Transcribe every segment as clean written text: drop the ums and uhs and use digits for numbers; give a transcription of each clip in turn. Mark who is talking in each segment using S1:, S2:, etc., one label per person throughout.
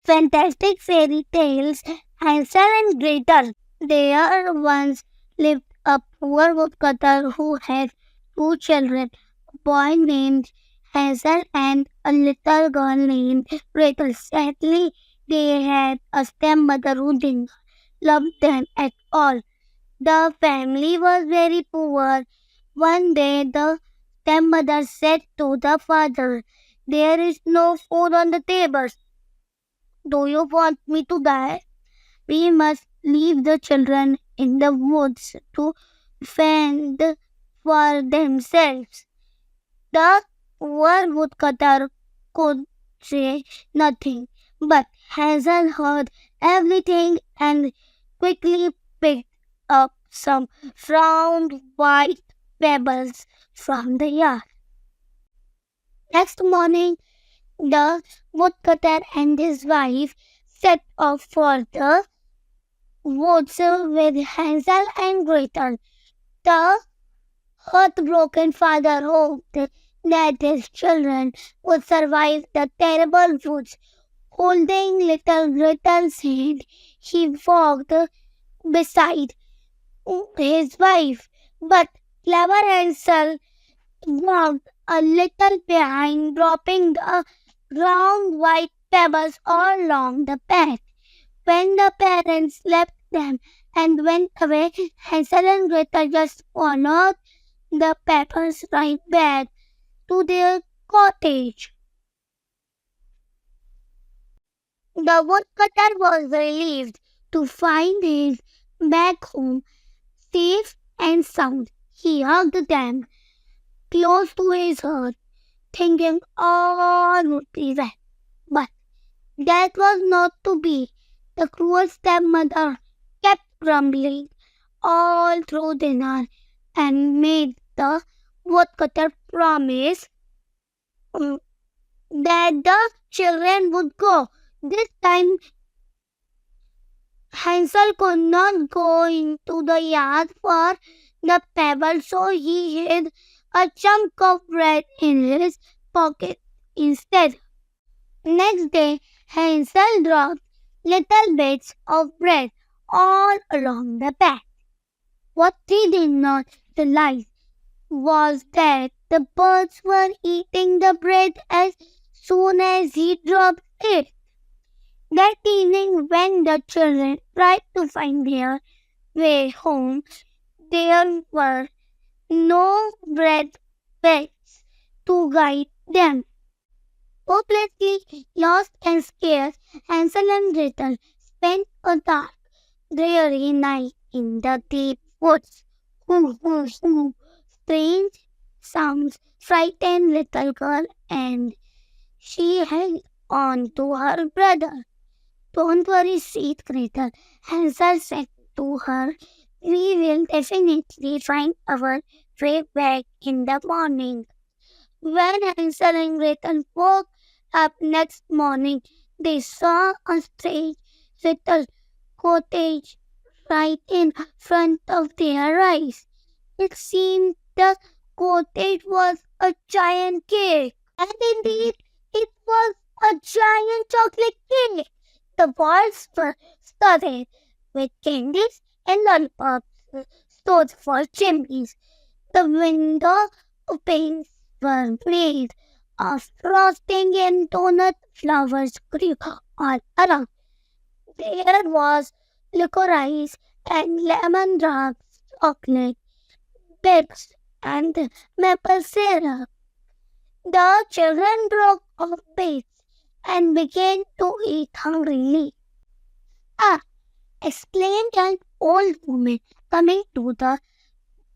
S1: Fantastic fairy tales, Hansel and Gretel. There once lived a poor woodcutter who had two children, a boy named Hansel and a little girl named Gretel. Sadly, they had a stepmother who didn't love them at all. The family was very poor. One day, the stepmother said to the father, "There is no food on the table. Do you want me to die? We must leave the children in the woods to fend for themselves." The poor woodcutter could say nothing, but Hazel heard everything and quickly picked up some round white pebbles from the yard. Next morning, the woodcutter and his wife set off for the woods with Hansel and Gretel. The heartbroken father hoped that his children would survive the terrible woods. Holding little Gretel's hand, he walked beside his wife, but clever Hansel walked a little behind, dropping the round white pebbles all along the path. When the parents left them and went away, Hansel and Gretel just followed the pebbles right back to their cottage. The woodcutter was relieved to find his back home safe and sound. He hugged them close to his heart, thinking all would be well. But that was not to be. The cruel stepmother kept grumbling all through dinner and made the woodcutter promise that the children would go. This time, Hansel could not go into the yard for the pebble, so he hid a chunk of bread in his pocket instead. Next day, Hansel dropped little bits of bread all along the path. What he did not realize was that the birds were eating the bread as soon as he dropped it. That evening, when the children tried to find their way home, there were no bread bags to guide them. Hopelessly lost and scared, Hansel and Gretel spent a dark, dreary night in the deep woods. Hoo, hoo, hoo. Strange sounds frightened little girl, and she held on to her brother. "Don't worry, sweet Gretel," Hansel said to her. "We will definitely find our way back in the morning." When Hansel and Gretel woke up next morning, they saw a strange little cottage right in front of their eyes. It seemed the cottage was a giant cake, and indeed it was a giant chocolate cake. The walls were studded with candies and lollipops stored for chimneys. The window panes were made of frosting, and donut flowers grew all around. There was licorice and lemon drops, chocolate bits, and maple syrup. The children broke off bits and began to eat hungrily. "Ah!" exclaimed an old woman coming to the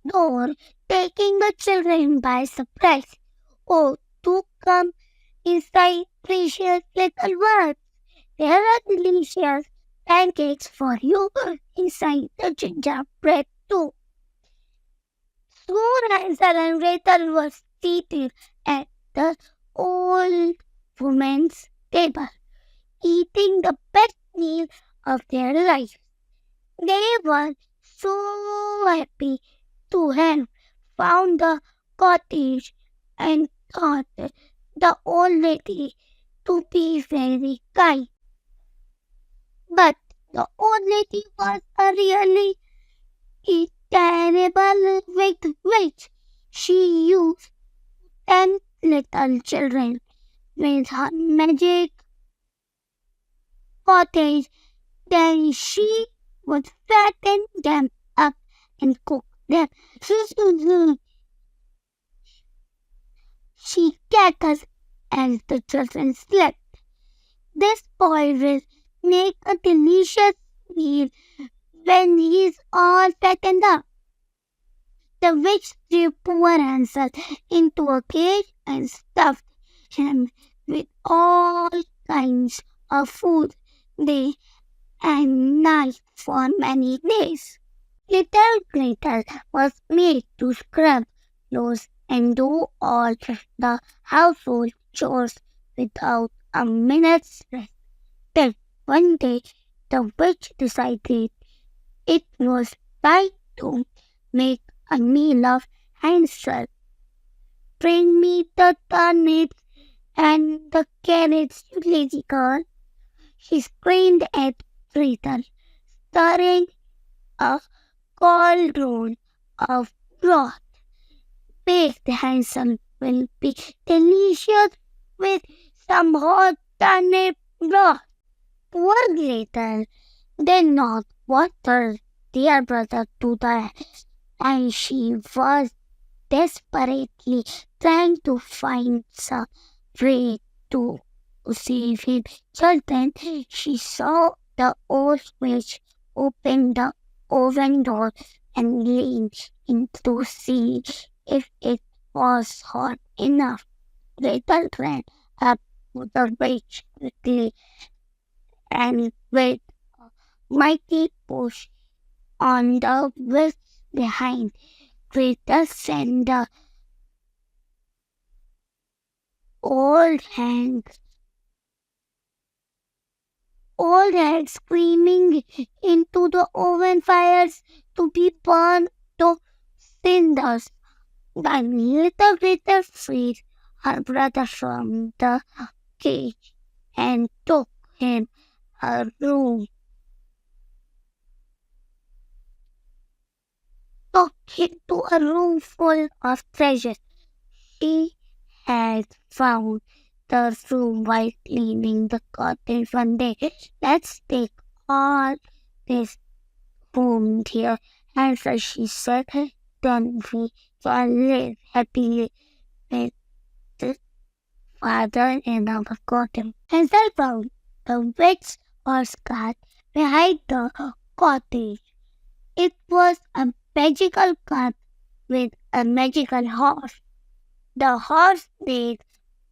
S1: door, taking the children by surprise. "Oh, do come inside, precious little ones. There are delicious pancakes for you inside the gingerbread too." Soon Hansel and Gretel were seated at the old woman's table, eating the best meal of their lives. They were so happy to have found the cottage and thought the old lady to be very kind. The old lady was a really terrible witch. She used 10 little children with her magic cottage. Then she would fatten them up and cook them. She cackled as the children slept. This boy will make a delicious meal when he's all fattened up. The witch threw poor Hansel into a cage and stuffed him with all kinds of food day and night for many days. Little Gretel was made to scrub floors and do all the household chores without a minute's rest. Then one day the witch decided it was time to make a meal of Hansel. Bring me the turnips and the carrots, you lazy girl, she screamed at Gretel, stirring a cauldron of broth. Baked Hansel will be delicious with some hot turnip broth. Poor Gretel did not want her dear brother to die, and she was desperately trying to find some way to save him. Just then she saw the old witch open the oven door and lean in to see if it was hot enough. Gretel ran up to the witch quickly and with a mighty push on the witch behind. Gretel sent the old hag screaming into the oven fires to be burned to cinders. Then little Gretel freed her brother from the cage and took him a room. Took him to a room full of treasures she had found the room while cleaning the cottage one day. Let's take all this home, dear Hansel, she said. Then we can live happily with the father and our garden. Hansel found the witch horse cart behind the cottage. It was a magical cart with a magical horse. The horse made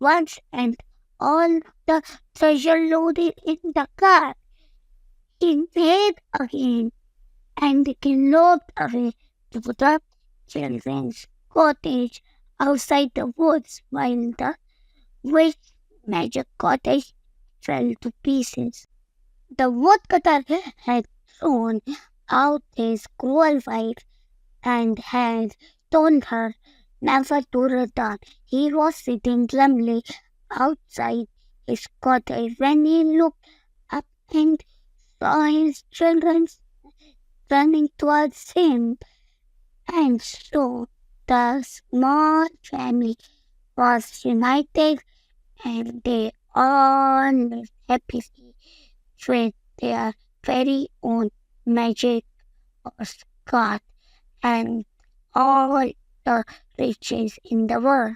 S1: once and all the treasure loaded in the cart. He made again and galloped away to the children's cottage outside the woods while the witch magic cottage fell to pieces. The woodcutter had thrown out his cruel wife and had told her never to return. He was sitting glumly outside his cottage when he looked up and saw his children running towards him. And so the small family was united and they all lived happily with their very own magic horse cart and all the riches in the world.